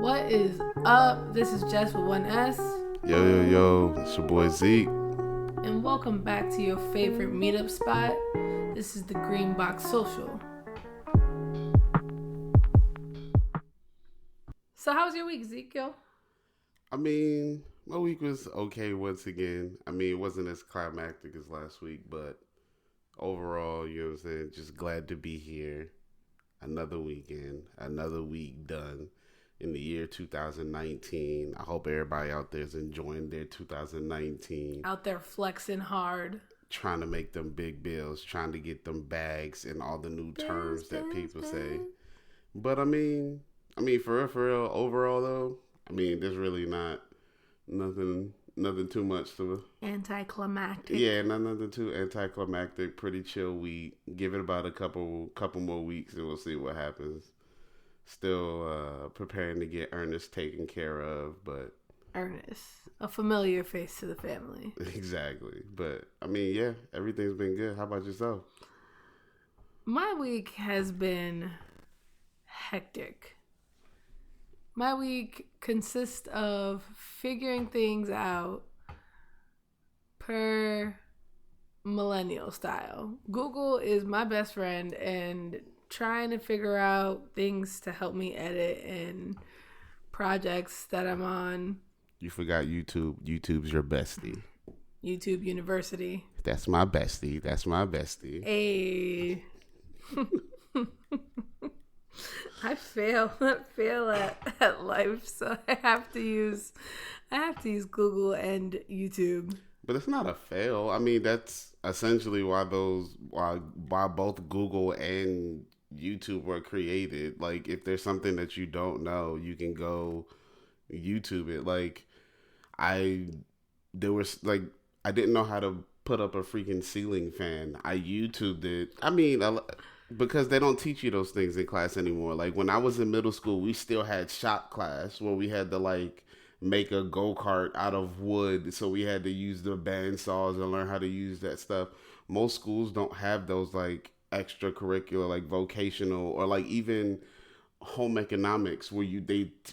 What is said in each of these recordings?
What is up? This is Jess with one S. Yo, it's your boy Zeik. And welcome back to your favorite meetup spot. This is the Green Box Social. So how was your week, Ezekiel? My week was okay once again. It wasn't as climactic as last week, but overall, you know what I'm saying, just glad to be here. Another weekend, another week done in the year 2019. I hope everybody out there is enjoying their 2019. Out there flexing hard. Trying to make them big bills, trying to get them bags and all the new terms that people say. But for real, overall though, there's really not nothing too much to anticlimactic. Yeah, nothing too anticlimactic. Pretty chill week. Give it about a couple more weeks and we'll see what happens. Still preparing to get Ernest taken care of, but Ernest, a familiar face to the family. Exactly. But yeah, everything's been good. How about yourself? My week has been hectic. My week consists of figuring things out per millennial style. Google is my best friend and trying to figure out things to help me edit and projects that I'm on. You forgot YouTube. YouTube's your bestie. YouTube University. That's my bestie. Hey. I fail at life, so I have to use Google and YouTube. But it's not a fail. That's essentially why both Google and YouTube were created. Like, if there's something that you don't know, you can go YouTube it. I didn't know how to put up a freaking ceiling fan. I YouTubed it. Because they don't teach you those things in class anymore. Like, when I was in middle school, we still had shop class where we had to make a go-kart out of wood. So we had to use the bandsaws and learn how to use that stuff. Most schools don't have those extracurricular, vocational, or even home economics where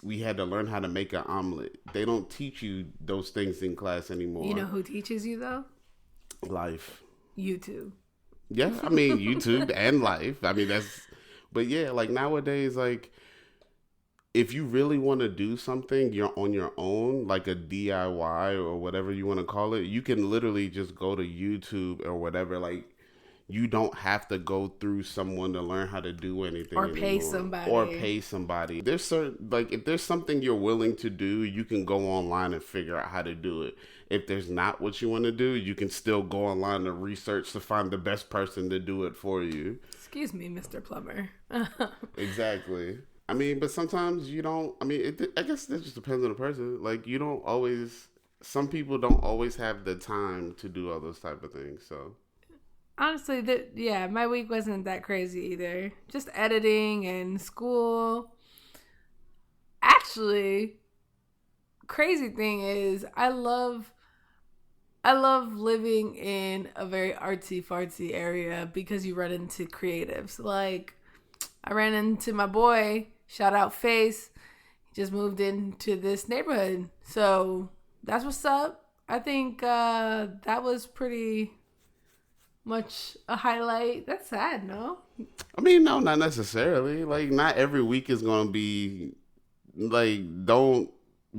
we had to learn how to make an omelet. They don't teach you those things in class anymore. You know who teaches you though? Life. YouTube. Yeah, YouTube and life. But yeah, nowadays, if you really want to do something, you're on your own, like a DIY or whatever you want to call it, you can literally just go to YouTube or whatever. You don't have to go through someone to learn how to do anything or anymore. Pay somebody. There's certain, if there's something you're willing to do, you can go online and figure out how to do it. If there's not what you want to do, you can still go online to research to find the best person to do it for you. Excuse me, Mr. Plumber. Exactly. But sometimes you don't, I guess that just depends on the person. Some people don't always have the time to do all those type of things, so. Honestly, my week wasn't that crazy either. Just editing and school. Actually, crazy thing is, I love living in a very artsy-fartsy area because you run into creatives. I ran into my boy, shout out Face. He just moved into this neighborhood. So that's what's up. I think that was pretty much a highlight. That's sad, no? No, not necessarily. Not every week is going to be, don't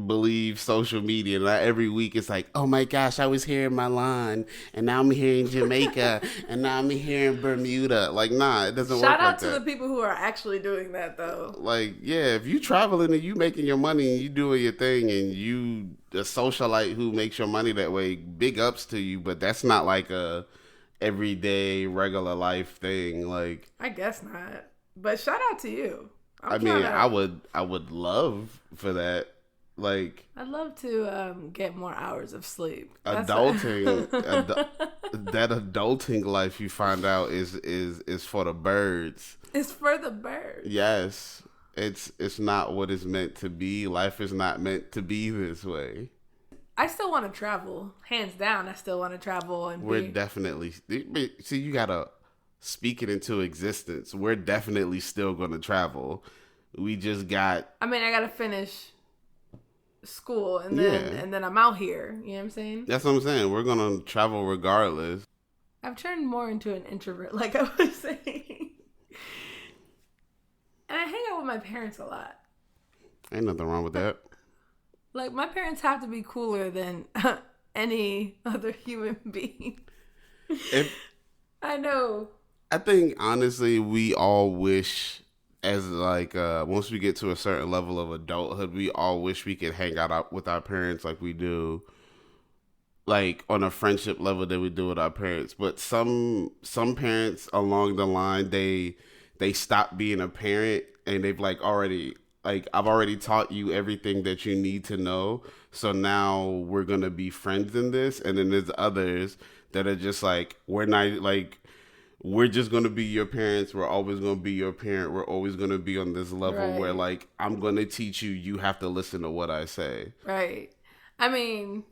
believe social media. Not every week it's oh my gosh, I was here in Milan, and now I'm here in Jamaica, and now I'm here in Bermuda. Nah, it doesn't work like that. Shout out to the people who are actually doing that, though. Yeah, if you traveling and you making your money and you doing your thing and you a socialite who makes your money that way, big ups to you, but that's not a everyday regular life thing. I guess not, but shout out to you. I would love for that. I'd love to get more hours of sleep. Adulting, that adulting life, you find out is for the birds. It's for the birds. Yes, it's not what it's meant to be. Life is not meant to be this way. I still want to travel. Hands down, I still want to travel. We're definitely... See, you got to speak it into existence. We're definitely still going to travel. We just got. I mean, I gotta finish school and Yeah. then I'm out here. You know what I'm saying? That's what I'm saying. We're gonna travel regardless. I've turned more into an introvert, like I was saying. And I hang out with my parents a lot. Ain't nothing wrong with that. Like, my parents have to be cooler than any other human being. I know. I think, honestly, we all wish, as like, once we get to a certain level of adulthood, we all wish we could hang out with our parents like we do, like, on a friendship level that we do with our parents. But some parents along the line, they stop being a parent, and they've, like, already... Like, I've already taught you everything that you need to know. So now we're going to be friends in this. And then there's others that are just like, we're not like, we're just going to be your parents. We're always going to be your parent. We're always going to be on this level where, like, I'm going to teach you. You have to listen to what I say. Right. I mean,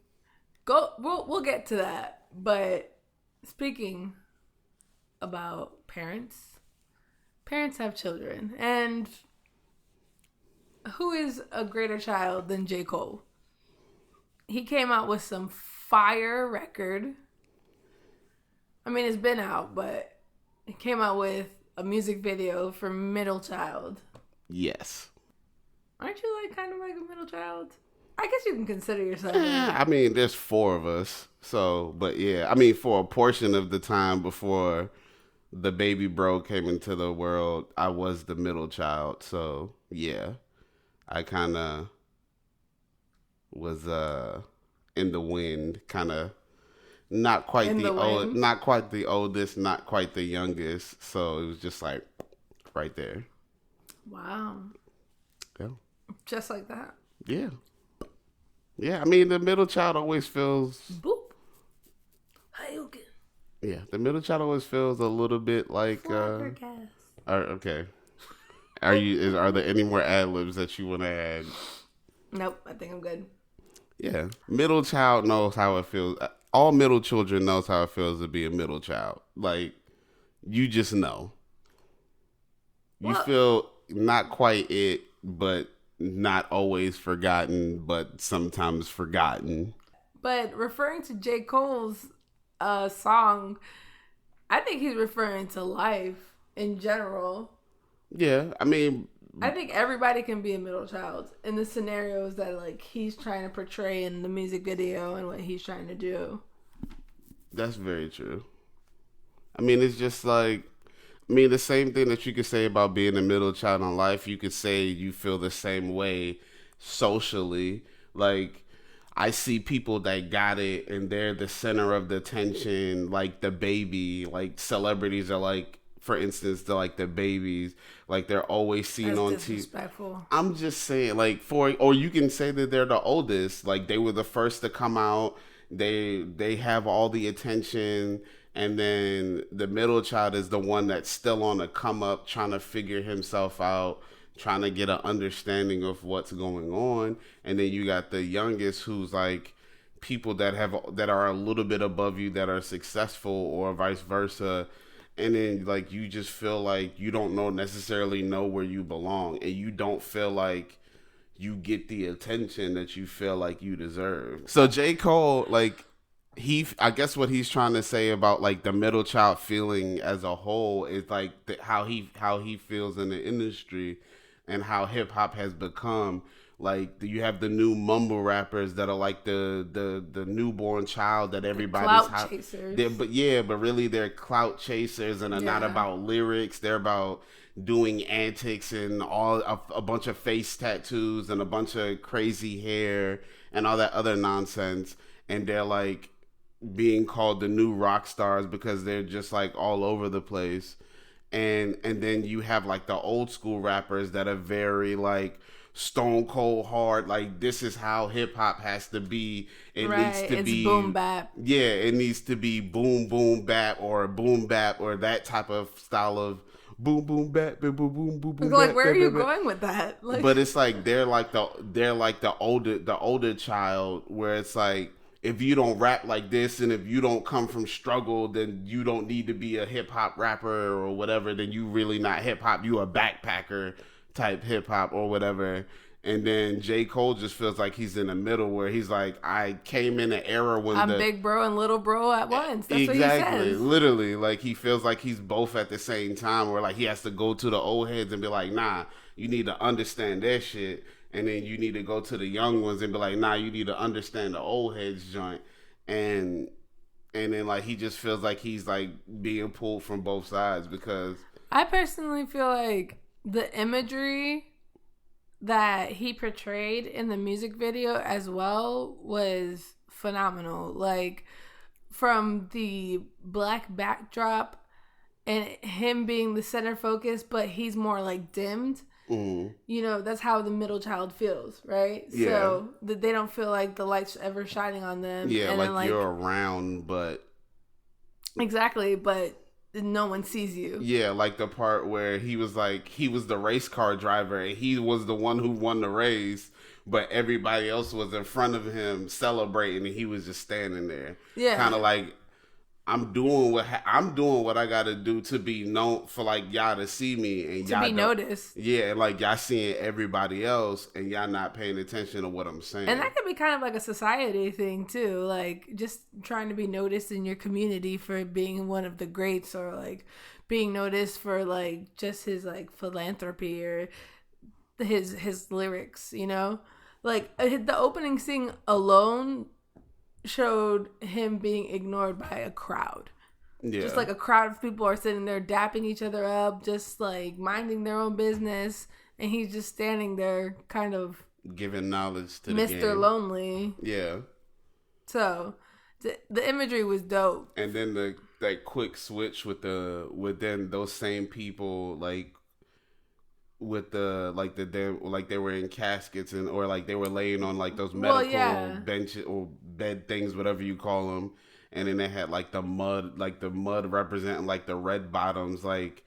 we'll get to that. But speaking about parents have children. And... who is a greater child than J. Cole? He came out with some fire record. I mean, it's been out, but he came out with a music video for Middle Child. Yes. Aren't you like kind of like a middle child? I guess you can consider yourself. I mean, there's 4 of us. So, but yeah, I mean, for a portion of the time before the baby bro came into the world, I was the middle child. So, yeah. I kind of was in the wind, kind of not quite not quite the oldest, not quite the youngest. So it was just like right there. Wow. Yeah. Just like that. Yeah. Yeah. I mean, the middle child always feels. Boop. Hayukin. Yeah, the middle child always feels a little bit like. Okay. Are there any more ad-libs that you want to add? Nope, I think I'm good. Yeah. Middle child knows how it feels. All middle children knows how it feels to be a middle child. Like, you just know. You feel not quite it, but not always forgotten, but sometimes forgotten. But referring to J. Cole's song, I think he's referring to life in general. Yeah, I mean... I think everybody can be a middle child in the scenarios that, like, he's trying to portray in the music video and what he's trying to do. That's very true. I mean, it's just like... I mean, the same thing that you could say about being a middle child in life, you could say you feel the same way socially. Like, I see people that got it and they're the center of the attention, like the baby. Like, celebrities are like... For instance, like the babies, like they're always seen on TV. I'm just saying, like or you can say that they're the oldest, like they were the first to come out. They have all the attention, and then the middle child is the one that's still on the come up, trying to figure himself out, trying to get an understanding of what's going on, and then you got the youngest, who's like people that are a little bit above you, that are successful, or vice versa. And then, like, you just feel like you don't necessarily know where you belong. And you don't feel like you get the attention that you feel like you deserve. So J. Cole, like, I guess what he's trying to say about, like, the middle child feeling as a whole is, like, how he feels in the industry and how hip-hop has become. Like, you have the new mumble rappers that are like the newborn child that everybody's clout chasers. But really they're clout chasers and are not about lyrics. They're about doing antics and a bunch of face tattoos and a bunch of crazy hair and all that other nonsense. And they're like being called the new rock stars because they're just like all over the place. And then you have like the old school rappers that are very like stone cold hard, like this is how hip hop has to be. It needs to be boom bap. Yeah, it needs to be boom boom bap or boom bap or that type of style of boom boom bap boom boom boom boom boom. Like, where are you going with that? Like, but it's like they're like the older child, where it's like, if you don't rap like this and if you don't come from struggle, then you don't need to be a hip hop rapper or whatever. Then you really not hip hop. You a backpacker type hip hop or whatever. And then J. Cole just feels like he's in the middle where he's like, I came in an era when I'm big bro and little bro at once. That's exactly, what he says. literally, like he feels like he's both at the same time, where like he has to go to the old heads and be like, nah, you need to understand their shit, and then you need to go to the young ones and be like, nah, you need to understand the old heads joint, and then like he just feels like he's like being pulled from both sides because I personally feel like the imagery that he portrayed in the music video as well was phenomenal. Like from the black backdrop and him being the center focus, but he's more like dimmed. You know, that's how the middle child feels, right? Yeah. So that they don't feel like the light's ever shining on them. Yeah, and like, then, you're around, but exactly, but no one sees you. Yeah, like the part where he was the race car driver and he was the one who won the race, but everybody else was in front of him celebrating and he was just standing there. Yeah. Kind of like, I'm doing what I got to do to be known, for like y'all to see me and to y'all be noticed. Yeah, and like y'all seeing everybody else and y'all not paying attention to what I'm saying. And that could be kind of like a society thing too, like just trying to be noticed in your community for being one of the greats, or like being noticed for like just his like philanthropy or his lyrics, you know? Like the opening scene alone showed him being ignored by a crowd. Yeah. Just like a crowd of people are sitting there dapping each other up, just like minding their own business, and he's just standing there kind of giving knowledge to Mr. the game. Lonely. Yeah. So the imagery was dope. And then that quick switch with then those same people like with they were in caskets or like they were laying on like those medical benches or bed things, whatever you call them, and then they had like the mud representing like the red bottoms, like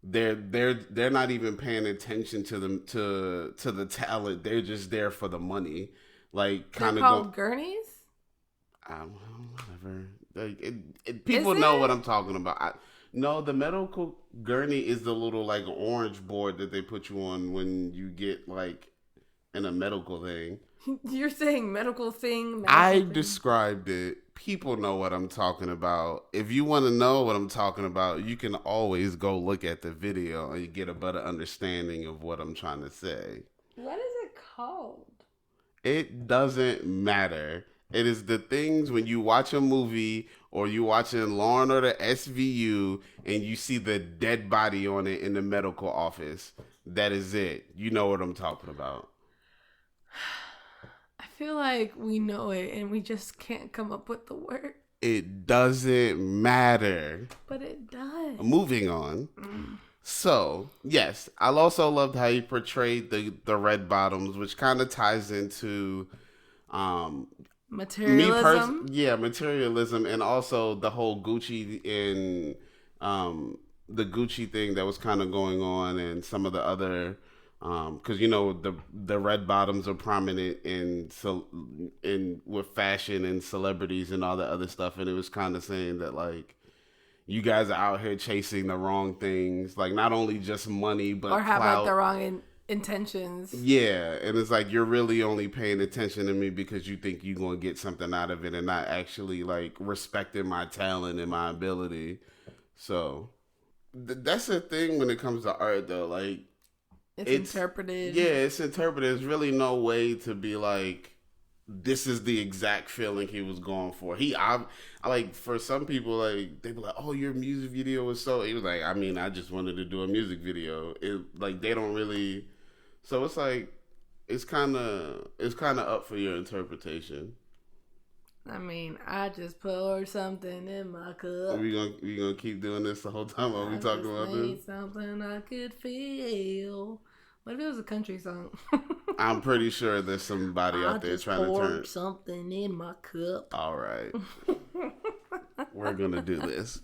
they're not even paying attention to them to the talent, they're just there for the money, like kind of called gurneys. Whatever, like people know what I'm talking about. No, the medical gurney is the little like orange board that they put you on when you get like in a medical thing. You're saying medical thing? Described it. People know what I'm talking about. If you want to know what I'm talking about, you can always go look at the video and you get a better understanding of what I'm trying to say. What is it called? It doesn't matter. It is the things when you watch a movie or you watching Law and Order SVU and you see the dead body on it in the medical office. That is it. You know what I'm talking about. I feel like we know it and we just can't come up with the word. It doesn't matter. But it does. Moving on. So, yes, I also loved how he portrayed the red bottoms, which kind of ties into materialism. Materialism, and also the whole Gucci and the Gucci thing that was kind of going on, and some of the other because you know the red bottoms are prominent in with fashion and celebrities and all the other stuff, and it was kind of saying that like you guys are out here chasing the wrong things, like not only just money but or have clout. Like the wrong intentions. Yeah, and it's like you're really only paying attention to me because you think you're gonna get something out of it, and not actually like respecting my talent and my ability. So that's the thing when it comes to art, though. Like it's interpreted. Yeah, it's interpreted. There's really no way to be like, this is the exact feeling he was going for. I like, for some people, like they be like, "Oh, your music video was so." He was like, "I mean, I just wanted to do a music video." It like they don't really. So it's like it's kind of up for your interpretation. I mean, I just poured something in my cup. We gonna keep doing this the whole time while we talking about this? Something I could feel. What if it was a country song? I'm pretty sure there's somebody out there trying to turn something in my cup. All right, we're gonna do this.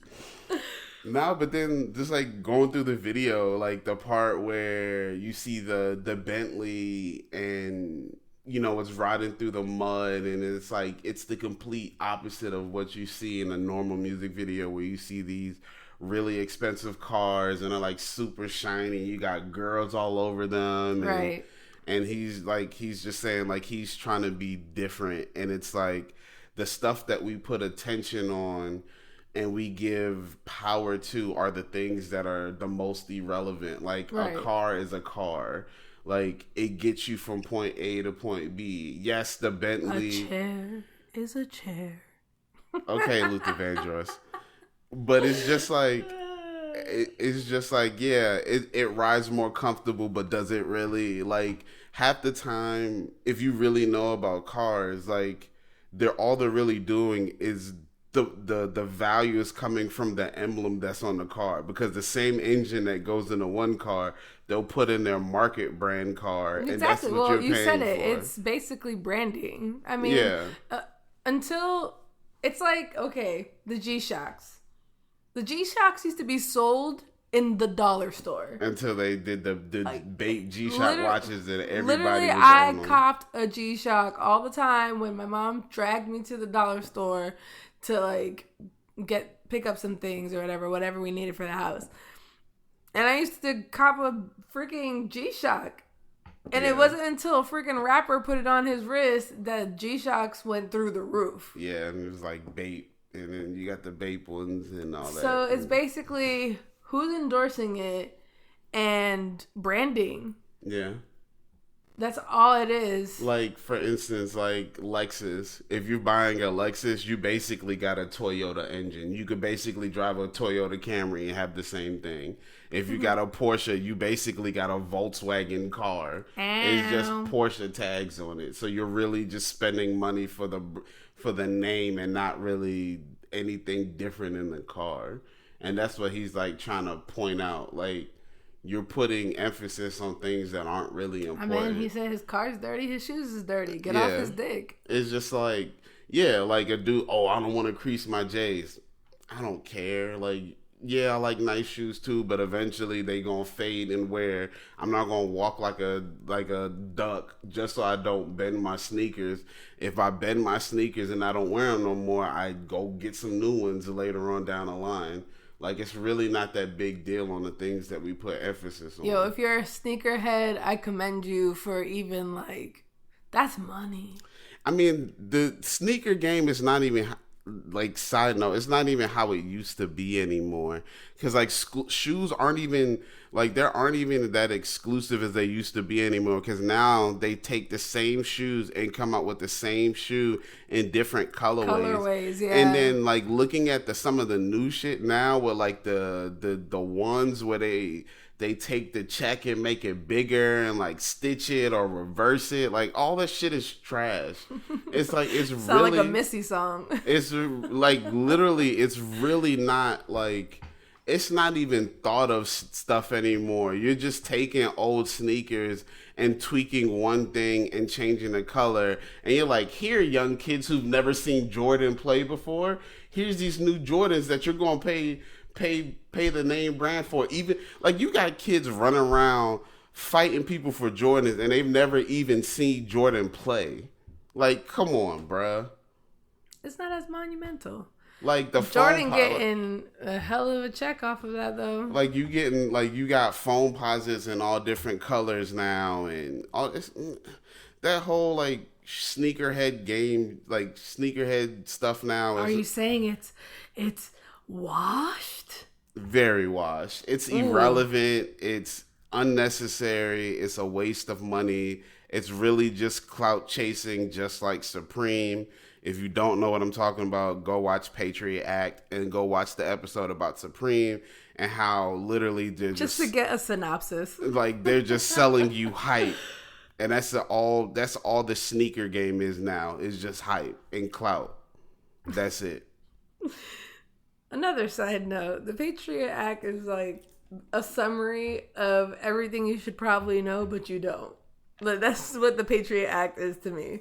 No, but then just like going through the video, like the part where you see the Bentley and you know it's riding through the mud, and it's like it's the complete opposite of what you see in a normal music video where you see these really expensive cars and are like super shiny. You got girls all over them. Right. And he's just saying like he's trying to be different. And it's like the stuff that we put attention on and we give power to are the things that are the most irrelevant. Like a car is a car. Like it gets you from point A to point B. Yes, the Bentley. A chair is a chair. Okay, Luther Vandross. But it's just like yeah, it rides more comfortable, but does it really? Like half the time, if you really know about cars, like all they're really doing is the value is coming from the emblem that's on the car, because the same engine that goes into one car they'll put in their market brand car. Exactly. And that's what well, you're you paying said it. for. It's basically branding. I mean, yeah. Until it's like, okay, the G-Shocks. The G-Shocks used to be sold in the dollar store. Until they did the bait G-Shock watches and everybody literally, was I on them. copped a G-Shock all the time when my mom dragged me to the dollar store to like pick up some things or whatever we needed for the house. And I used to cop a freaking G-Shock. And it wasn't until a freaking rapper put it on his wrist that G-Shocks went through the roof. Yeah, and it was like bait. And then you got the bait ones and all that. So it's basically who's endorsing it and branding. Yeah. That's all it is. Like, for instance, like Lexus. If you're buying a Lexus, you basically got a Toyota engine. You could basically drive a Toyota Camry and have the same thing. If you got a Porsche, you basically got a Volkswagen car. It's just Porsche tags on it. So you're really just spending money for the name and not really anything different in the car. And that's what he's like trying to point out. Like, you're putting emphasis on things that aren't really important. I mean, he said his car's dirty, his shoes is dirty. Get off his dick. It's just like, yeah, like a dude, I don't want to crease my J's. I don't care. Like, yeah, I like nice shoes too, but eventually they gonna fade and wear. I'm not gonna walk like a duck just so I don't bend my sneakers. If I bend my sneakers and I don't wear them no more, I go get some new ones later on down the line. Like, it's really not that big deal on the things that we put emphasis on. Yo, if you're a sneakerhead, I commend you for even, like, that's money. I mean, the sneaker game is not even, like, side note, it's not even how it used to be anymore. Because, like, shoes aren't even, like, they aren't even that exclusive as they used to be anymore. Because now they take the same shoes and come out with the same shoe in different colorways. Yeah. And then, like, looking at some of the new shit now with, like, the ones where they take the check and make it bigger and like stitch it or reverse it. Like, all that shit is trash. It's like, it's sound really like a Missy song. It's like, literally, it's really not like, it's not even thought of stuff anymore. You're just taking old sneakers and tweaking one thing and changing the color. And you're like, here, young kids who've never seen Jordan play before, here's these new Jordans that you're going to pay the name brand for. Even, like, you got kids running around fighting people for Jordans and they've never even seen Jordan play. Like, come on, bruh. It's not as monumental. Like, the Jordan getting a hell of a check off of that, though. Like, you got foam posits in all different colors now, and all this, that whole, like, sneakerhead game, like, sneakerhead stuff now. Are you saying it's washed? Very washed. It's irrelevant. It's unnecessary. It's a waste of money. It's really just clout chasing, just like Supreme. If you don't know what I'm talking about, go watch Patriot Act and go watch the episode about Supreme and how literally they're just to get a synopsis. Like, they're just selling you hype. And that's all the sneaker game is now. Is just hype and clout. That's it. Another side note, the Patriot Act is like a summary of everything you should probably know, but you don't. Like, that's what the Patriot Act is to me.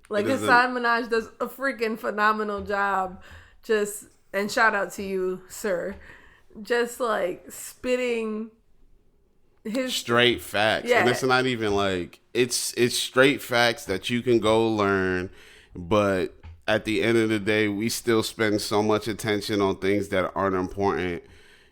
Like, Hassan Minaj does a freaking phenomenal job. And shout out to you, sir. Just, like, spitting his straight facts. Yeah. And it's not even like, it's straight facts that you can go learn. But at the end of the day, we still spend so much attention on things that aren't important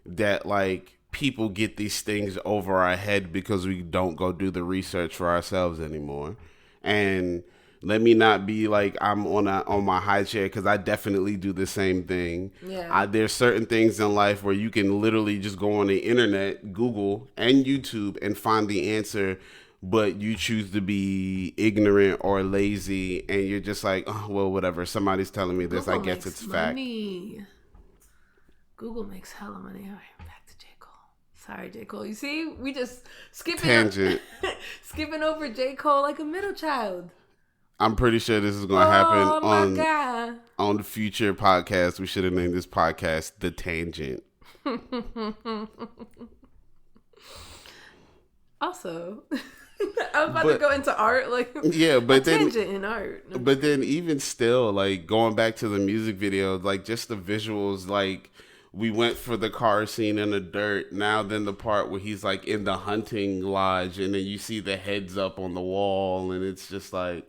that like people get these things over our head because we don't go do the research for ourselves anymore. And let me not be like I'm on my high chair, because I definitely do the same thing. Yeah. There's certain things in life where you can literally just go on the internet, Google and YouTube, and find the answer, but you choose to be ignorant or lazy, and you're just like, oh, well, whatever. Somebody's telling me this. Google I guess it's fact. Google makes hella money. All right, back to J. Cole. Sorry, J. Cole. You see, we just skipping over J. Cole like a middle child. I'm pretty sure this is going to happen on the future podcast. We should have named this podcast The Tangent. Also, I was about to go into art, like but tangent in art. But then even still, like going back to the music video, like just the visuals, like we went for the car scene in the dirt. Now then the part where he's like in the hunting lodge, and then you see the heads up on the wall, and it's just like.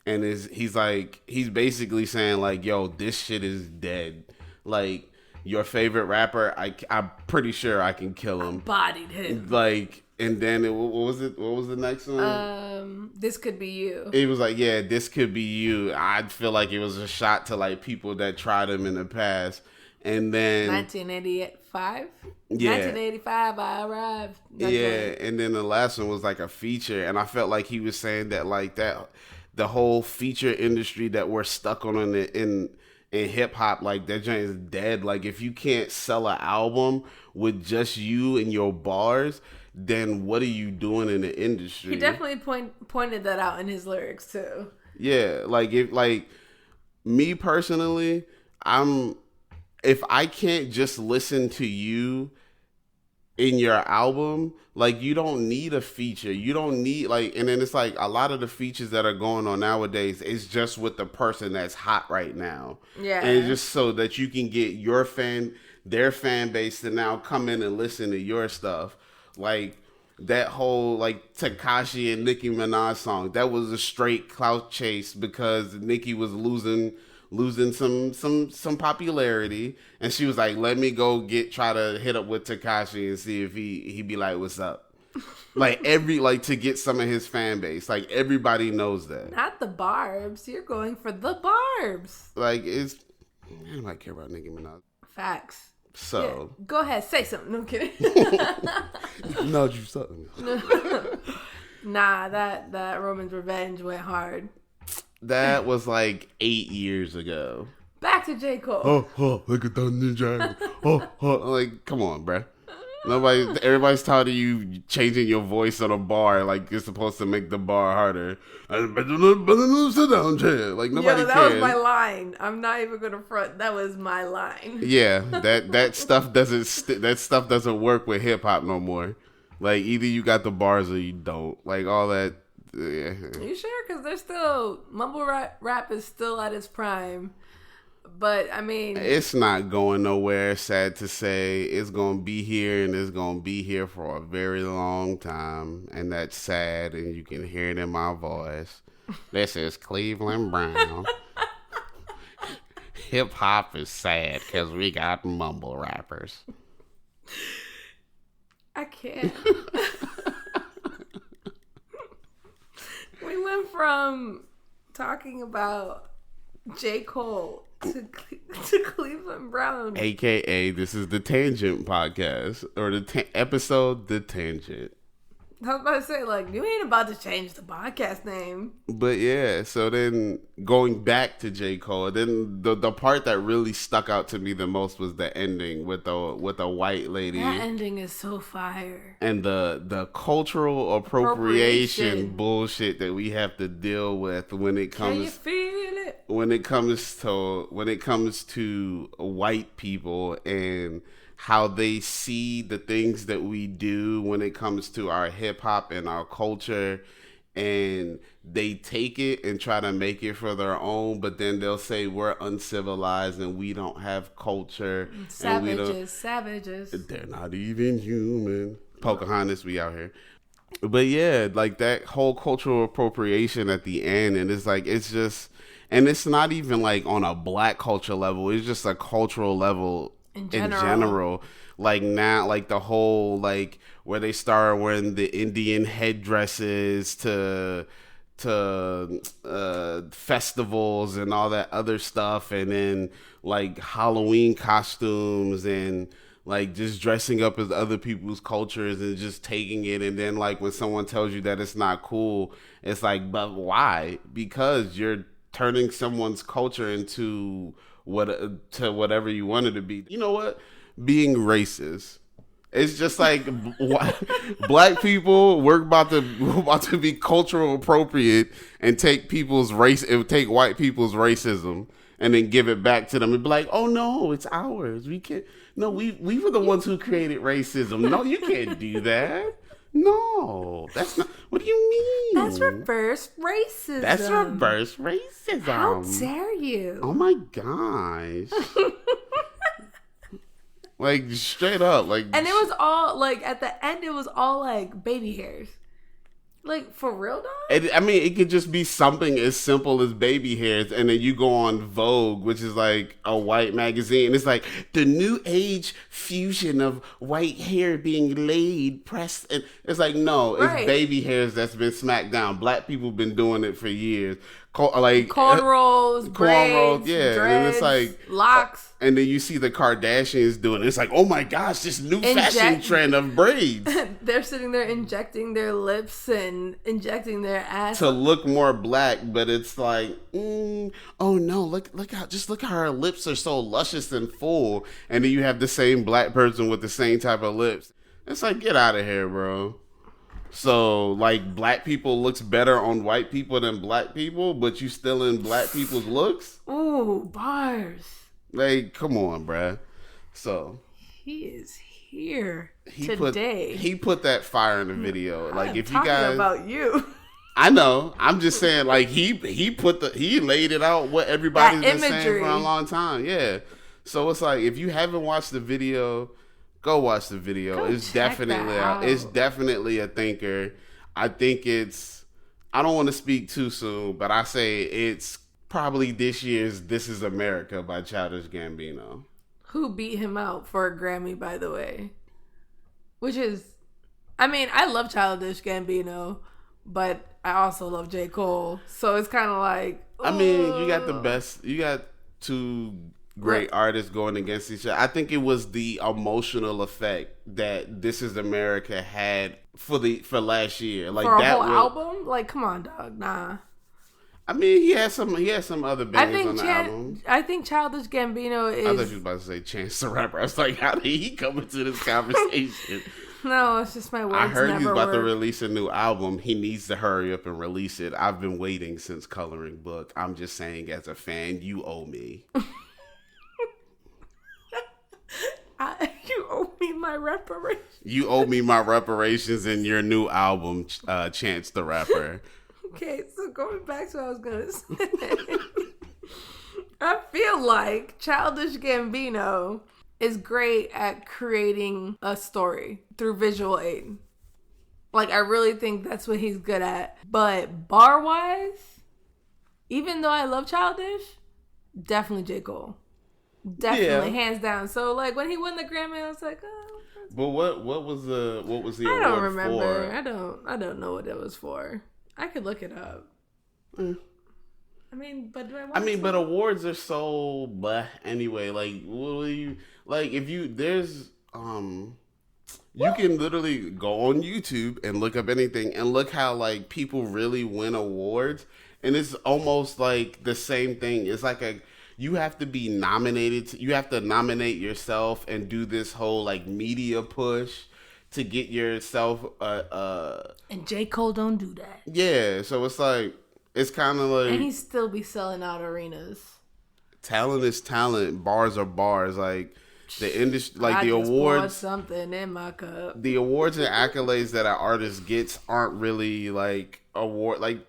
And he's basically saying like, yo, this shit is dead. Like, your favorite rapper, I'm pretty sure I can kill him. Bodied him. Like, and then what was it? What was the next one? This could be you. It was like, yeah, this could be you. I feel like it was a shot to like people that tried him in the past. And then 1985. Yeah. 1985, I arrived. And then the last one was like a feature, and I felt like he was saying that like that. The whole feature industry that we're stuck on in hip hop, like that joint is dead. Like if you can't sell an album with just you and your bars, then what are you doing in the industry? He definitely pointed that out in his lyrics too. Yeah, like me personally, if I can't just listen to you in your album, like you don't need a feature. You don't need like, and then it's like a lot of the features that are going on nowadays is just with the person that's hot right now. Yeah. And it's just so that you can get their fan base to now come in and listen to your stuff. Like that whole like Tekashi and Nicki Minaj song, that was a straight clout chase because Nicki was losing some popularity, and she was like, let me go try to hit up with Tekashi and see if he'd be like, what's up? Like to get some of his fan base. Like everybody knows that. Not the barbs. You're going for the barbs. Like anybody care about Nicki Minaj? Facts. So yeah. Go ahead, say something. No, I'm kidding. No, you something. Nah, that Roman's Revenge went hard. That was like 8 years ago. Back to J. Cole. Look at that ninja. Like, come on, bruh. Everybody's tired of you changing your voice on a bar like you're supposed to make the bar harder. Sit down, chair. Like nobody cares. That was my line. I'm not even gonna front. That was my line. Yeah, that stuff doesn't work with hip hop no more. Like either you got the bars or you don't. Like all that. Yeah. You sure? Because there's still mumble rap is still at its prime. But I mean, it's not going nowhere. Sad to say, it's gonna be here, and it's gonna be here for a very long time, and that's sad. And you can hear it in my voice. This is Cleveland Brown. Hip hop is sad because we got mumble rappers. I can't. We went from talking about J. Cole to Cleveland Brown. AKA, this is the Tangent podcast, or episode The Tangent. I was about to say, like, you ain't about to change the podcast name. But yeah, so then going back to J. Cole, then the part that really stuck out to me the most was the ending with the white lady. That ending is so fire. And the cultural appropriation bullshit that we have to deal with when it comes. Can you feel it? When it comes to white people and how they see the things that we do when it comes to our hip hop and our culture, and they take it and try to make it for their own, but then they'll say we're uncivilized and we don't have culture. Savages. They're not even human. Pocahontas, we out here. But yeah, like that whole cultural appropriation at the end, and it's like, it's just, and it's not even like on a black culture level. It's just a cultural level in general. Like now, like the whole like where they start wearing the Indian headdresses to festivals and all that other stuff, and then like Halloween costumes and like just dressing up as other people's cultures and just taking it. And then like when someone tells you that it's not cool, it's like, but why? Because you're turning someone's culture into whatever you want it to be. You know what? Being racist. It's just like black people. We're about to be cultural appropriate and take white people's racism and then give it back to them and be like, oh no, it's ours. We can't. No, we were the ones who created racism. No, you can't do that. No, that's not. What do you mean? That's reverse racism. That's reverse racism. How dare you? Oh my gosh. Like straight up, like, and it was all like at the end, it was all like baby hairs, like for real, dog. I mean, it could just be something as simple as baby hairs, and then you go on Vogue, which is like a white magazine. It's like the new age fusion of white hair being laid, pressed, and it's like no, it's baby hairs that's been smacked down. Black people been doing it for years. Like cornrows, braids, yeah, dreads, and it's like locks. And then you see the Kardashians doing it. It's like, oh my gosh, this new fashion trend of braids. They're sitting there injecting their lips and injecting their ass to look more black, but it's like, oh no, look how her lips are so luscious and full, and then you have the same black person with the same type of lips. It's like, get out of here, bro. So, like, black people looks better on white people than black people, but you still in black people's looks? Ooh, bars. Like, come on, bruh. So. He is here today. He put that fire in the video. Like, if you guys. Talking about you. I know. I'm just saying, like, he laid it out what everybody's been saying for a long time. Yeah. So, it's like, if you haven't watched the video, go watch the video. It's definitely a thinker. I think I don't want to speak too soon, but I say it's probably this year's This Is America by Childish Gambino. Who beat him out for a Grammy, by the way. Which is, I mean, I love Childish Gambino, but I also love J. Cole. So it's kind of like, I mean, you got two great artists going against each other. I think it was the emotional effect that This Is America had for last year. Like for a whole album? Like, come on, dog. Nah. I mean, he has some other bangers on the album. I think Childish Gambino is. I thought you was about to say Chance the Rapper. I was like, how did he come into this conversation? No, it's just my words. I heard he's about to release a new album. He needs to hurry up and release it. I've been waiting since Coloring Book. I'm just saying, as a fan, you owe me. You owe me my reparations. You owe me my reparations in your new album, Chance the Rapper. Okay, so going back to what I was going to say. I feel like Childish Gambino is great at creating a story through visual aid. Like, I really think that's what he's good at. But bar-wise, even though I love Childish, definitely J. Cole. Definitely, hands down. So, like, when he won the Grammy, I was like, oh. But what was the award for? I don't remember. I don't know what it was for. I could look it up. I mean, but do I want to? But awards are so blah anyway. Like, what will you like? If you there's you can literally go on YouTube and look up anything and look how like people really win awards, and it's almost like the same thing. It's like you have to be nominated. You have to nominate yourself and do this whole like media push to get yourself and J. Cole don't do that. Yeah, so it's like it's kind of like, and he still be selling out arenas. Talent is talent. Bars are bars. Like the industry, like the awards. Something in my cup. The awards and accolades that an artist gets aren't really like award. Like,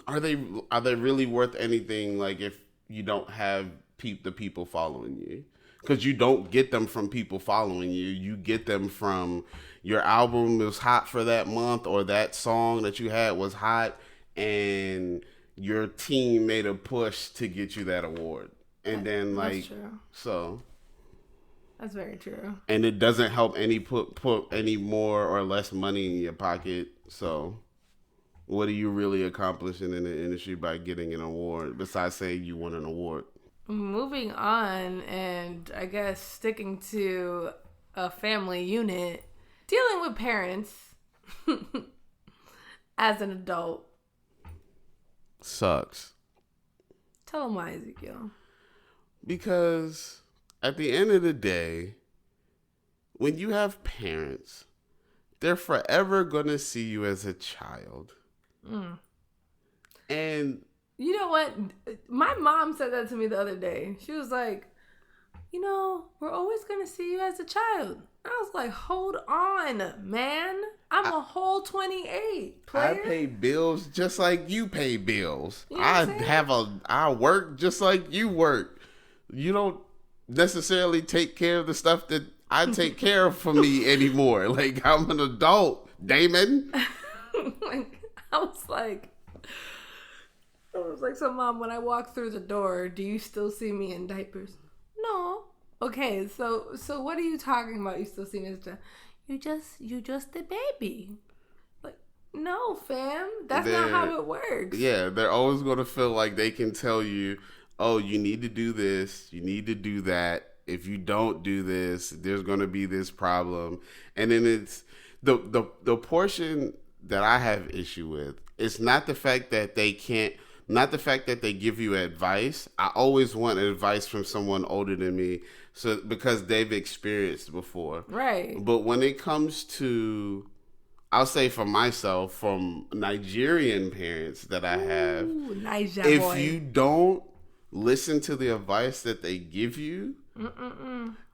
are they really worth anything? Like, if you don't have the people following you, because you don't get them from people following you. You get them from your album was hot for that month, or that song that you had was hot, and your team made a push to get you that award. And then That's true. So That's very true. And it doesn't help any put any more or less money in your pocket. So what are you really accomplishing in the industry by getting an award besides saying you won an award? Moving on, and I guess sticking to a family unit, dealing with parents as an adult sucks. Tell them why, Ezekiel. Because at the end of the day, when you have parents, they're forever going to see you as a child. And you know what? My mom said that to me the other day. She was like, we're always going to see you as a child. I was like, hold on, man. I'm a whole 28 player. I pay bills just like you pay bills. You know I work just like you work. You don't necessarily take care of the stuff that I take care of for me anymore. Like, I'm an adult, Damon. I was like, so Mom, when I walk through the door, do you still see me in diapers? No. Okay, so what are you talking about? You still see me as a child? You just a baby. Like, no, fam. That's not how it works. Yeah, they're always going to feel like they can tell you, oh, you need to do this, you need to do that. If you don't do this, there's going to be this problem. And then it's the portion that I have issue with. It's not the fact that they give you advice. I always want advice from someone older than me, so because they've experienced before. Right. But when it comes to, I'll say for myself, from Nigerian parents that I have, if you don't listen to the advice that they give you,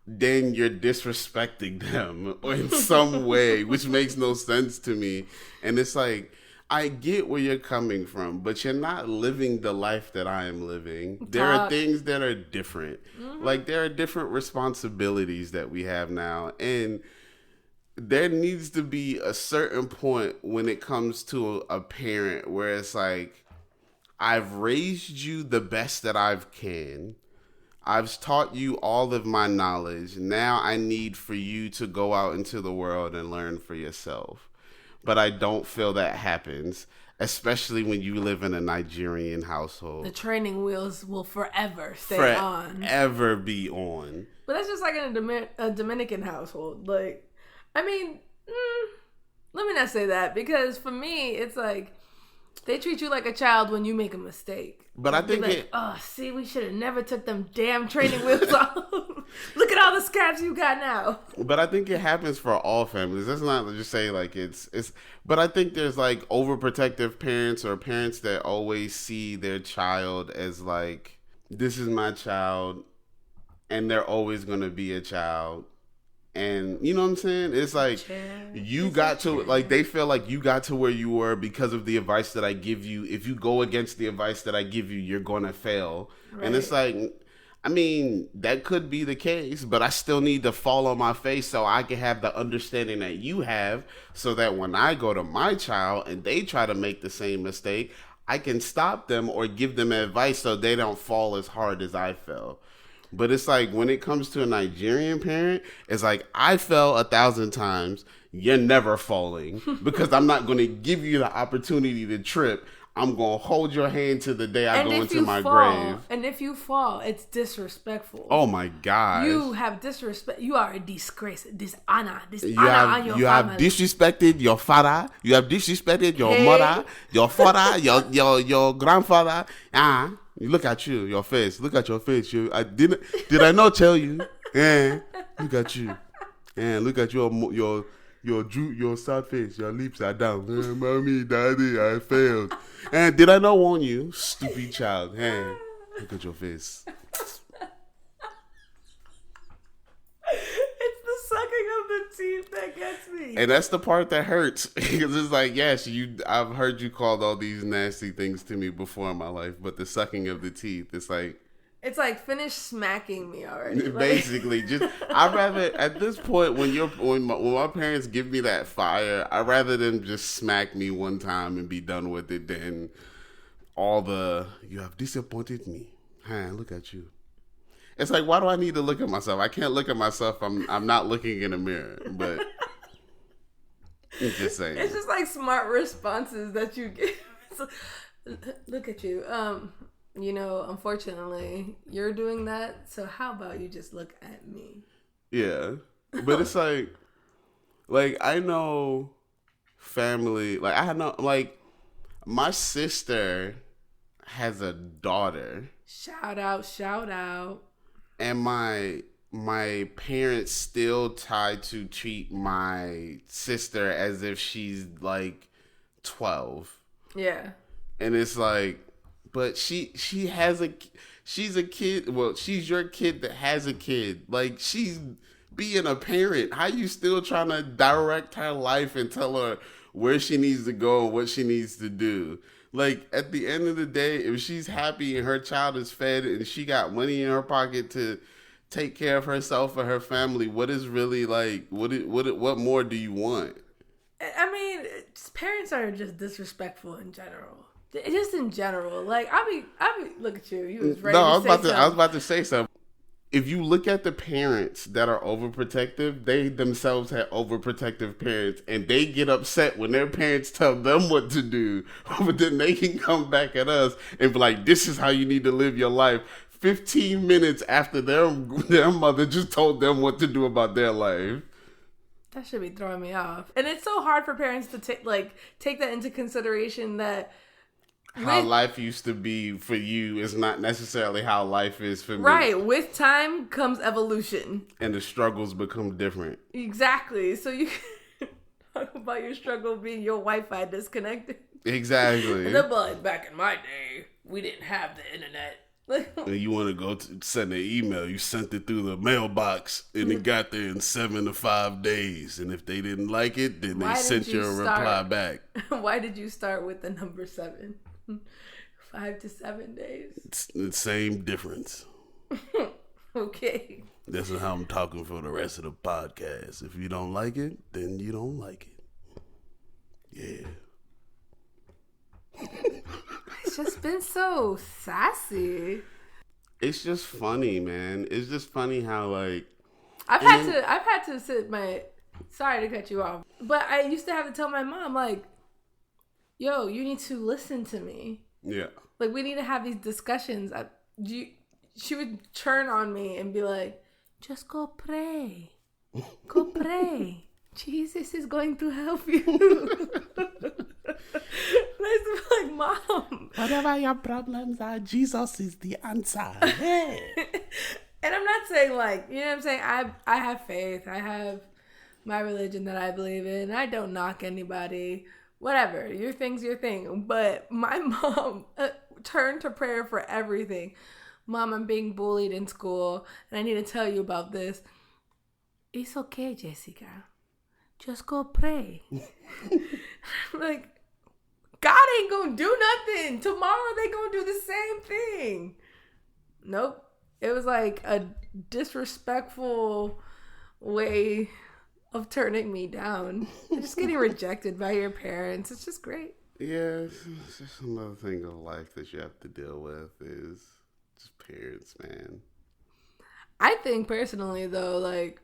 then you're disrespecting them in some way, which makes no sense to me. And it's like, I get where you're coming from, but you're not living the life that I am living. There are things that are different. Like, there are different responsibilities that we have now. And there needs to be a certain point when it comes to a parent where it's like, I've raised you the best that I can. I've taught you all of my knowledge. Now I need for you to go out into the world and learn for yourself. But I don't feel that happens, especially when you live in a Nigerian household. The training wheels will forever stay on. Forever be on. But that's just like in a Dominican household. Like, I mean, let me not say that, because for me, it's like, they treat you like a child when you make a mistake. But I think see, we should have never took them damn training wheels off. Look at all the scraps you got now. But I think it happens for all families. That's not just say like it's. But I think there's like overprotective parents or parents that always see their child as like, this is my child, and they're always gonna be a child. And you know what I'm saying? It's like they feel like you got to where you were because of the advice that I give you. If you go against the advice that I give you, you're going to fail. Right. And it's like, I mean, that could be the case, but I still need to fall on my face so I can have the understanding that you have, so that when I go to my child and they try to make the same mistake, I can stop them or give them advice so they don't fall as hard as I fell. But it's like, when it comes to a Nigerian parent, it's like, I fell 1,000 times. You're never falling, because I'm not going to give you the opportunity to trip. I'm going to hold your hand to the day I go into my grave. And if you fall, it's disrespectful. Oh my God. You have disrespect. You are a disgrace. Dishonor on your family. You have disrespected your father. You have disrespected your mother, your father, your grandfather. You look at your face. Look at your face. Did I not tell you? Yeah. Look at you. Yeah. Look at your sad face. Your lips are down. Mommy, daddy, I failed. And did I not warn you, stupid child? Hey, look at your face. Sucking of the teeth that gets me. And that's the part that hurts. Because it's like, yes, I've heard you called all these nasty things to me before in my life, but the sucking of the teeth, it's like finish smacking me already. Basically, I'd rather, at this point, when my parents give me that fire, I'd rather them just smack me one time and be done with it than all the, you have disappointed me. Huh, look at you. It's like, why do I need to look at myself? I can't look at myself. I'm not looking in a mirror. But I'm just saying. It's just like smart responses that you give. So, look at you. Unfortunately, you're doing that. So how about you just look at me? Yeah. But it's like I know family. Like I know, like my sister has a daughter. Shout out. And my parents still try to treat my sister as if she's like 12. Yeah. And it's like, but she's a kid. Well, she's your kid that has a kid. Like, she's being a parent. How you still trying to direct her life and tell her where she needs to go and what she needs to do? Like, at the end of the day, if she's happy and her child is fed and she got money in her pocket to take care of herself and her family, what is really like, what more do you want? I mean, parents are just disrespectful in general. Just in general. Like, I be look at you. You was ready to say something. I was about to say something. If you look at the parents that are overprotective, they themselves have overprotective parents, and they get upset when their parents tell them what to do. But then they can come back at us and be like, this is how you need to live your life. 15 minutes after their mother just told them what to do about their life. That should be throwing me off. And it's so hard for parents to take that into consideration, that how life used to be for you is not necessarily how life is for me. Right. With time comes evolution. And the struggles become different. Exactly. So you can talk about your struggle being your Wi-Fi disconnected. Exactly. And they're like, back in my day, we didn't have the internet. And you want to go to send an email, you sent it through the mailbox, and it got there in 7 to 5 days. And if they didn't like it, then they sent you a reply back. Why did you start with the number 7? 5 to 7 days. It's the same difference. Okay. This is how I'm talking for the rest of the podcast. If you don't like it, then you don't like it. Yeah. It's just been so sassy. It's just funny, man. It's just funny how, like, I've had to sit my, sorry to cut you off, but I used to have to tell my mom, like, yo, you need to listen to me. Yeah. Like, we need to have these discussions. She would turn on me and be like, just go pray. Go pray. Jesus is going to help you. And I used to be like, Mom. Whatever your problems are, Jesus is the answer. Yeah. And I'm not saying, like, you know what I'm saying? I have faith. I have my religion that I believe in. I don't knock anybody. Whatever. Your thing's your thing. But my mom turned to prayer for everything. Mom, I'm being bullied in school, and I need to tell you about this. It's okay, Jessica. Just go pray. Like, God ain't gonna do nothing. Tomorrow they gonna do the same thing. Nope. It was like a disrespectful way of turning me down. Just getting rejected by your parents. It's just great. Yeah, it's just another thing of life that you have to deal with is just parents, man. I think personally, though, like,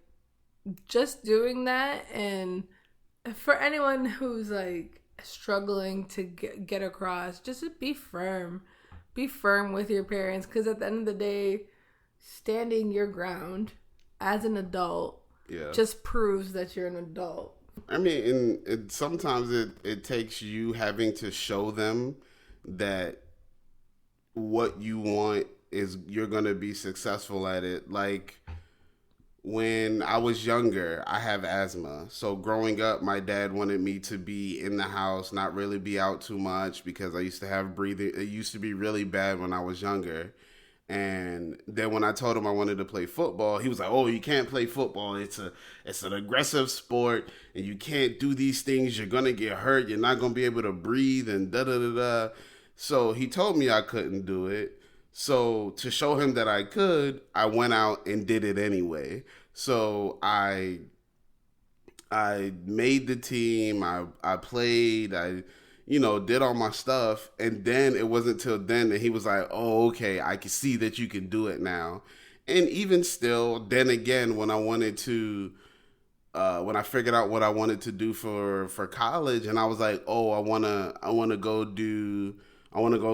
just doing that, and for anyone who's, like, struggling to get across, just be firm. Be firm with your parents, because at the end of the day, standing your ground as an adult just proves that you're an adult. I mean, and sometimes it takes you having to show them that what you want is you're going to be successful at it. Like, when I was younger, I have asthma. So growing up, my dad wanted me to be in the house, not really be out too much, because I used to have breathing. It used to be really bad when I was younger. And then when I told him I wanted to play football, he was like, "Oh, you can't play football. It's an aggressive sport, and you can't do these things. You're going to get hurt. You're not going to be able to breathe, and da-da-da-da." So he told me I couldn't do it. So to show him that I could, I went out and did it anyway. So I made the team. I played. did all my stuff. And then it wasn't until then that he was like, oh, okay, I can see that you can do it now. And even still, then again, when I figured out what I wanted to do for college, and I was like, oh, I want to go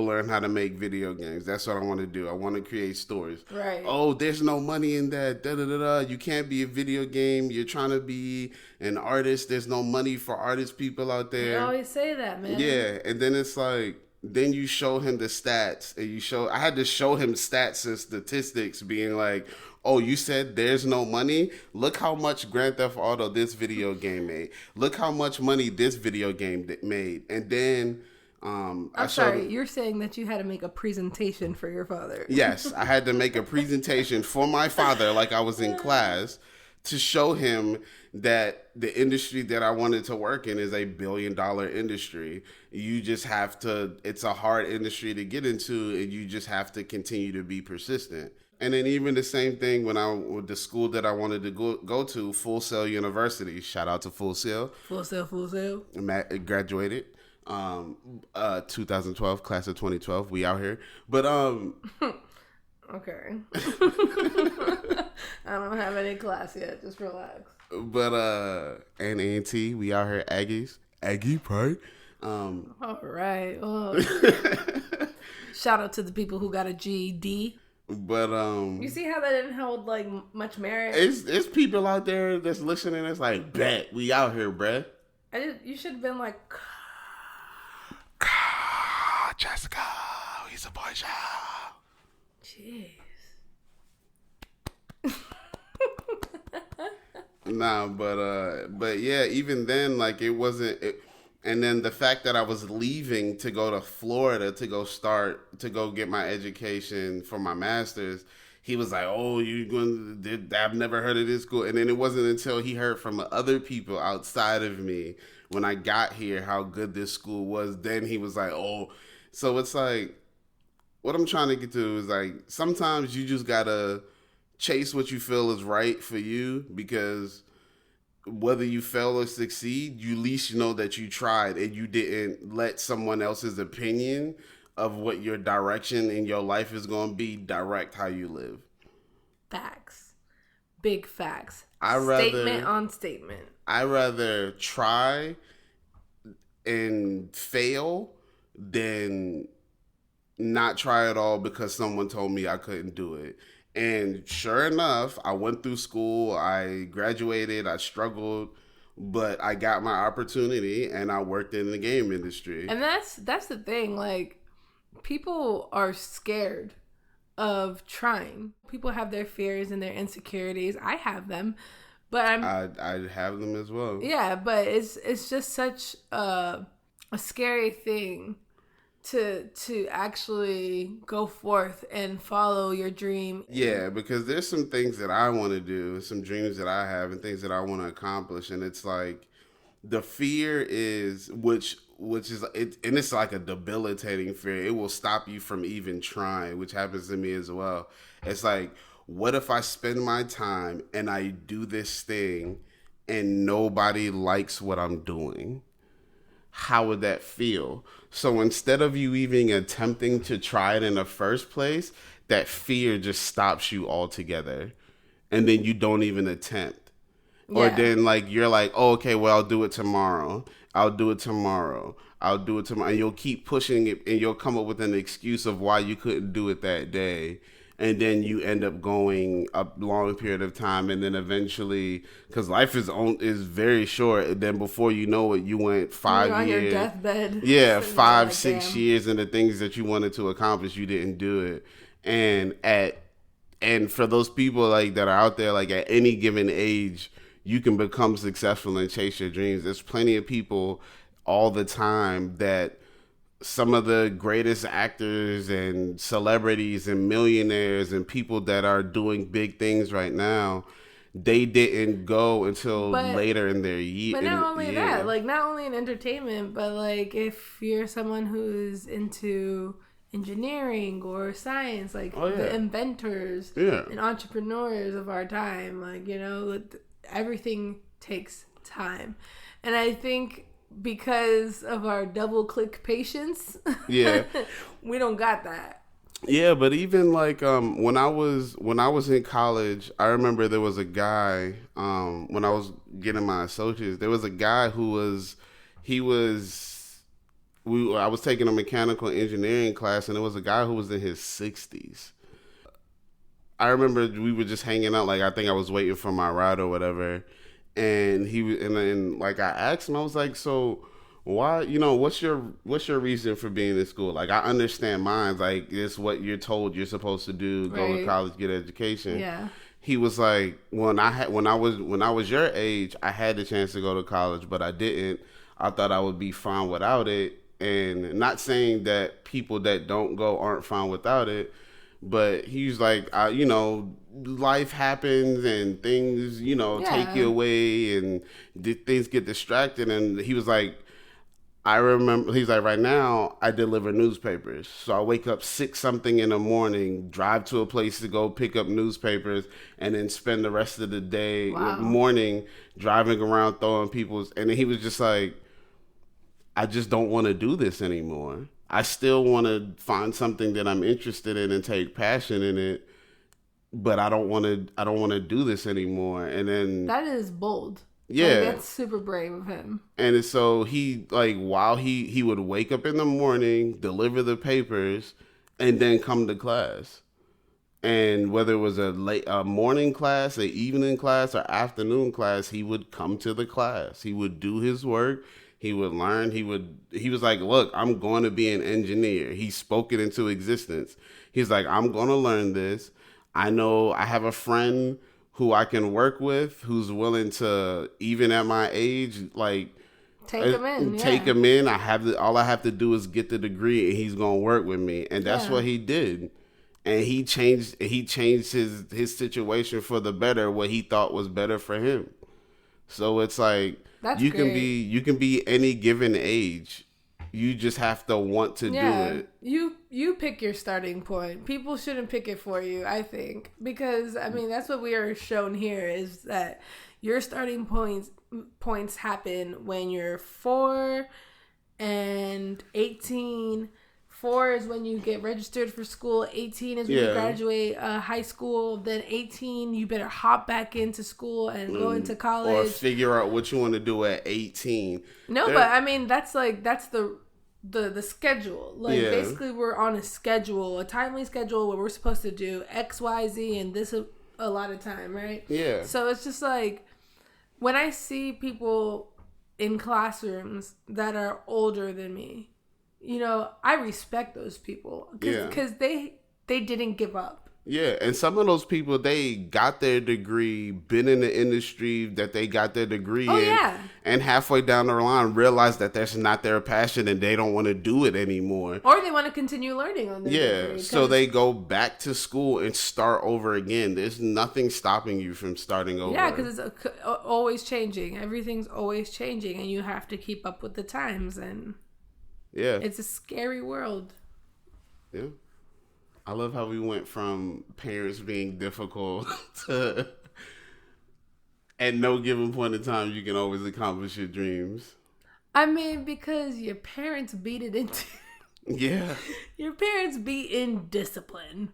learn how to make video games. That's what I want to do. I want to create stories. Right. Oh, there's no money in that. Da, da, da, da. You can't be a video game. You're trying to be an artist. There's no money for artist people out there. You always say that, man. Yeah. And then it's like, then you show him the stats, and I had to show him stats and statistics being like, oh, you said there's no money? Look how much Grand Theft Auto this video game made. Look how much money this video game made. And then I'm sorry, you're saying that you had to make a presentation for your father. Yes, I had to make a presentation for my father like I was in class to show him that the industry that I wanted to work in is a $1 billion industry. You just have to, it's a hard industry to get into, and you just have to continue to be persistent. And then even the same thing with the school that I wanted to go to, Full Sail University. Shout out to Full Sail. Full Sail. Graduated 2012, class of 2012. We out here. But okay. I don't have any class yet. Just relax. But and A&T, we out here, Aggies. Aggie pride. All right. Oh. Shout out to the people who got a GED. But you see how that didn't hold like much merit? It's people out there that's listening that's like, bet we out here, bruh. You should have been like, Jessica, we support you. Jeez. Nah, but yeah, even then, like it wasn't. And then the fact that I was leaving to go to Florida to go get my education for my master's, he was like, "Oh, I've never heard of this school." And then it wasn't until he heard from other people outside of me when I got here how good this school was. Then he was like, "Oh," so it's like, what I'm trying to get to is like sometimes you just gotta chase what you feel is right for you, because whether you fail or succeed, you at least know that you tried and you didn't let someone else's opinion of what your direction in your life is going to be direct how you live. Facts. Big facts. Statement on statement. I rather try and fail than not try at all because someone told me I couldn't do it. And sure enough, I went through school, I graduated, I struggled, but I got my opportunity and I worked in the game industry. And that's the thing, like, people are scared of trying. People have their fears and their insecurities. I have them, but I have them as well. Yeah, but it's just such a scary thing to actually go forth and follow your dream. Yeah, because there's some things that I want to do, some dreams that I have and things that I want to accomplish. And it's like the fear is, which is, and it's like a debilitating fear. It will stop you from even trying, which happens to me as well. It's like, what if I spend my time and I do this thing and nobody likes what I'm doing? How would that feel? So instead of you even attempting to try it in the first place, that fear just stops you altogether. And then you don't even attempt. Yeah. Or then like you're like, oh, okay, well, I'll do it tomorrow. And you'll keep pushing it and you'll come up with an excuse of why you couldn't do it that day. And then you end up going a long period of time, and then eventually, because life is very short. And then before you know it, you went 5 years. You're on your deathbed. Yeah, 5, 6 years, and the things that you wanted to accomplish, you didn't do it. And for those people like that are out there, like at any given age, you can become successful and chase your dreams. There's plenty of people all the time that. Some of the greatest actors and celebrities and millionaires and people that are doing big things right now, they didn't go until later in their year. But not only that, like not only in entertainment, but like if you're someone who's into engineering or science, like the inventors and entrepreneurs of our time, like, you know, everything takes time. And I think because of our double click patience, Yeah. we don't got that. Yeah, but even like when I was in college, I remember there was a guy when I was getting my associates. There was a guy who was I was taking a mechanical engineering class, and there was a guy who was in his 60s. I remember we were just hanging out. Like I think I was waiting for my ride or whatever, and then like I asked him, I was like, so why, what's your reason for being in school? Like I understand mine, like it's what you're told you're supposed to do, go to college, get an education. Yeah. He was like, when I was your age, I had the chance to go to college, but I didn't. I thought I would be fine without it, and not saying that people that don't go aren't fine without it. But he's like, life happens and things, take you away and things get distracted. And he was like, I remember, he's like, right now I deliver newspapers. So I wake up 6-something in the morning, drive to a place to go pick up newspapers, and then spend the rest of the day, morning, driving around throwing people's. And then he was just like, I just don't want to do this anymore. I still want to find something that I'm interested in and take passion in it, but I don't want to do this anymore. And then that is bold. Yeah, like, that's super brave of him. And so he, like, while he would wake up in the morning, deliver the papers, and then come to class. And whether it was a morning class, an evening class, or afternoon class, he would come to the class. He would do his work. He would learn. He was like, look, I'm going to be an engineer. He spoke it into existence. He's like, I'm going to learn this. I know I have a friend who I can work with who's willing to, even at my age, like, take him in. Take him in. All I have to do is get the degree, and he's going to work with me. And that's what he did. And he changed his situation for the better, what he thought was better for him. So it's like, that's you great. you can be any given age. You just have to want to do it. You pick your starting point. People shouldn't pick it for you, I think. Because, I mean, that's what we are shown here, is that your starting points happen when you're 4 and 18. 4 is when you get registered for school. 18 is when you graduate high school. Then 18, you better hop back into school and go into college. Or figure out what you want to do at 18. No, but I mean, that's the schedule. Like, basically, we're on a schedule, a timely schedule where we're supposed to do X, Y, Z, and this a lot of time, right? Yeah. So it's just like, when I see people in classrooms that are older than me, I respect those people because they didn't give up. Yeah, and some of those people, they got their degree, been in the industry that they got their degree in, and halfway down the line realized that that's not their passion and they don't want to do it anymore. Or they want to continue learning on their degree. So they go back to school and start over again. There's nothing stopping you from starting over. Yeah, because it's always changing. Everything's always changing, and you have to keep up with the times, and it's a scary world. Yeah. I love how we went from parents being difficult to, at no given point in time, you can always accomplish your dreams. I mean, because your parents beat it into... Yeah. Your parents beat in discipline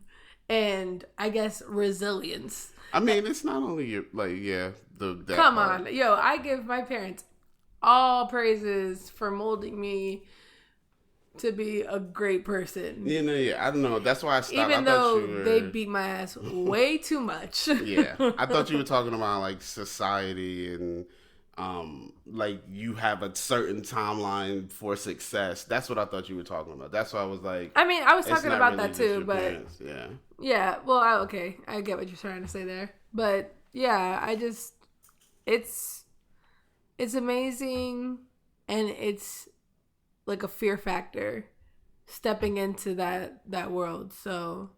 and, I guess, resilience. I mean, it's not only your, Come on. Yo, I give my parents all praises for molding me to be a great person. I don't know. That's why I stopped. Even though they beat my ass way too much. Yeah. I thought you were talking about, like, society and, like, you have a certain timeline for success. That's what I thought you were talking about. That's why I was like... I mean, I was talking about that too, but... Parents. Yeah. Yeah. Well, okay. I get what you're trying to say there. But, yeah, I just... It's amazing, and it's... like a fear factor stepping into that world. So,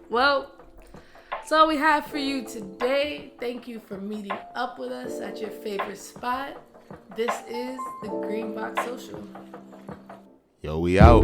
well, that's all we have for you today. Thank you for meeting up with us at your favorite spot. This is the Green Box Social. Yo, we out.